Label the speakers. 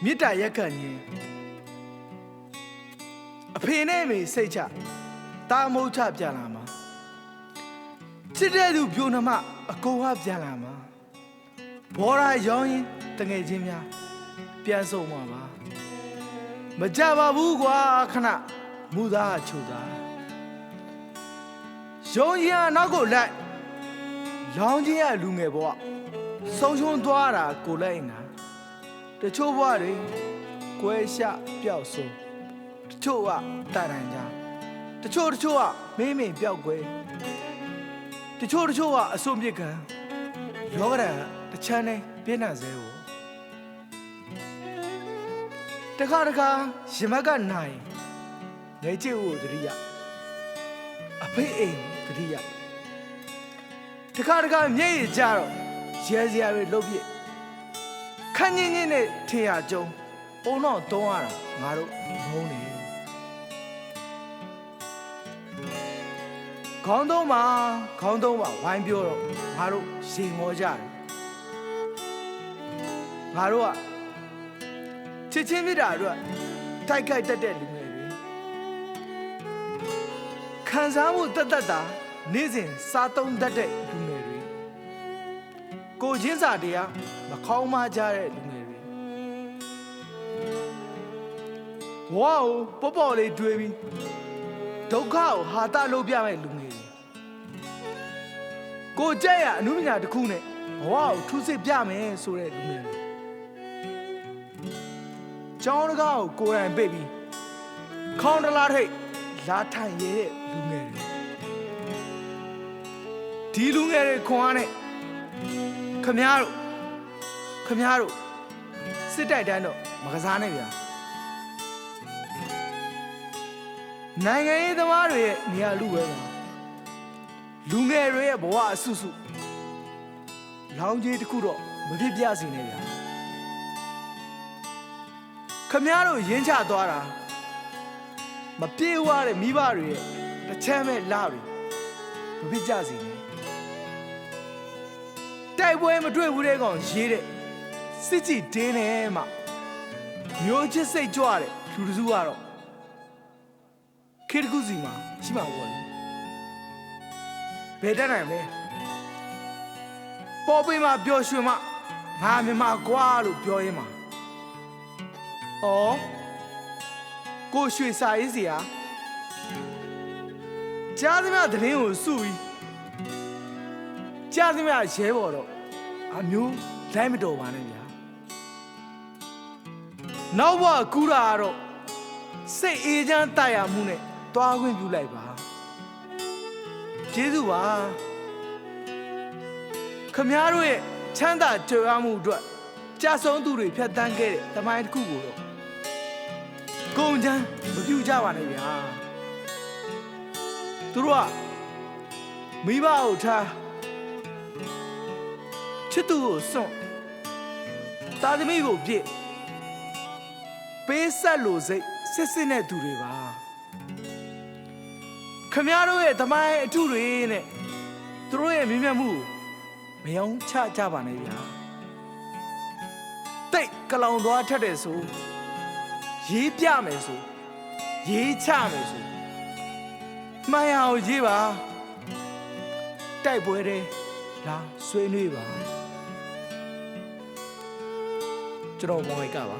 Speaker 1: မေတ္တာရက်ခံခြင်းအဖေနဲ့မေစိတ်ချတာမုတ်ချပြန်လာမှာချစ်တဲ့သူပြိုနှမအကိုကပြန်လာမှာဘောရာရောင်းရင်တငယ်ချင်းများပြန်ဆုံးမှာပါမကြပါဘူးကွာခဏမူသားချိုသားရုံးရင်နောက်ကိုလိုက်လောင်းချင်းရလူငယ်ဘဝဆုံးရှုံးသွားတာကိုလိုက်နာတချို့ဘဝတွေကွဲရှပျောက်ဆုံးတချို့ကတာတန်ကြတချို့ကမင်းမင်းပျောက်ကွဲတချို့ကအစွန်ပြစ်ခံလောကဓာတ်တချမ်းနဲ့ပြင်းထန်စေကိုတခါရင်မကနိုင်ငယ်ချစ်ကိုတတိယအဖေအိမ်တတိယတခါမျက်ရည်ကြတော့ရဲစရာတွေလုပ်ပြစ်ခန်းချင်းချင်းနဲ့ထေရကျုံအုံတော့တုံးရတာငါတို့ငုံနေခေါင်းသုံးပါဝိုင်းပြောတော့ငါတို့ရေငေါကြတယ်ငါတို့ကချစ်ချင်းမြတ်တာအတွက်တိုက်ခိုက်တတ်တဲ့လူငယ်တွေခံစားမှုတတ်တာနေ့စဉ်စားသုံးတတ်တဲ့လူငယ်တွေကိုချင်းစာတရားမခေါင်းမကြတဲ့လူငယ်တွေဝါ့ပေါ်လေးတွေးပြီးဒုက္ခကိုဟာတလုပ်ပြမဲ့လူငယ်တွေကိုကြက်ရအနုပညာတစ်ခုနဲ့ဘဝကိုထူးစစ်ပြမယ်ဆိုတဲ့လူငယ်တွေကျောင်းတကားကိုကိုယ်တိုင်ပိတ်ပြီးခေါင်းတလားထိတ်လာထိုင်ရဲ့လူငယ်တွေဒီလူငယ်တွေခွန်အားနဲ့ခမည်းတော်စစ်တိုက်တန်းတော့မကစားနဲ့ဗျာနိုင်ငံရေးသမားတွေရဲ့နေရာလူပဲပါလူငယ်တွေရဲ့ဘဝအဆုစုလောင်းကြီးတစ်ခုတော့မဖြစ်ပြစေနဲ့ဗျာခမည်းတော်ရင်းချသွားတာမပြေဝတဲ့မိဘတွေရဲ့တစ်ချမ်းမဲ့လာတွေမဖြစ်ကြစေနဲ့တိုက်ပွဲမတွေ့ဘူးတဲ့ကောင်ရေးတဲ့စစ်ကြည်တင်းနေမှမျိုးချစ်စိတ်ကြွတဲ့လူတစုကတော့ခေတ္တခုစီမှာရှိမှာပေါ့လေဘယ်တတ်နိုင်လဲပေါ်ပေးမှာပျော်ရွှင်မှငါမြန်မာကွာလို့ပြောရင်းမှာဩကိုရွှေစာရေးစီဟာကြားသမျှသတင်းကိုစုပြီးကြားသမျှရဲဘော်တော့အမျိုးလိုက်မတော်ပါနဲ့ဗျာနောက်ဘဝကူတာကတော့စိတ်အေးချမ်းတရမှုနဲ့တွားခွင့်ပြုလိုက်ပါကျေးဇူးပါခမည်းတော်ရဲ့ချမ်းသာကြွယ်ဝမှုအတွက်ကြာဆုံးသူတွေဖြတ်တန်းခဲ့တဲ့သမိုင်းတစ်ခုကိုတော့ကုန်ချမ်းမပြုကြပါနဲ့ဗျာသူတို့ကမိဘကိုထားချစ်သူကိုစွန့်တာသမီကိုပြစ်ပေးဆက်လို့စိတ်စစ်နဲ့သူတွေပါခမည်းတော်ရဲ့သမိုင်းအထုတွေနဲ့သူတို့ရဲ့မြင်မြတ်မှုမယောင်းချကြပါနဲ့ဗျာတိတ်ကလောင်သွားထက်တယ်ဆိုရေးပြမယ်ဆိုရေးချမယ်ဆိုမှန်ရအောင်ရေးပါတိုက်ပွဲတွေလာဆွေးနွေးပါကျွန်တော်မောင်အိုက်ကပါ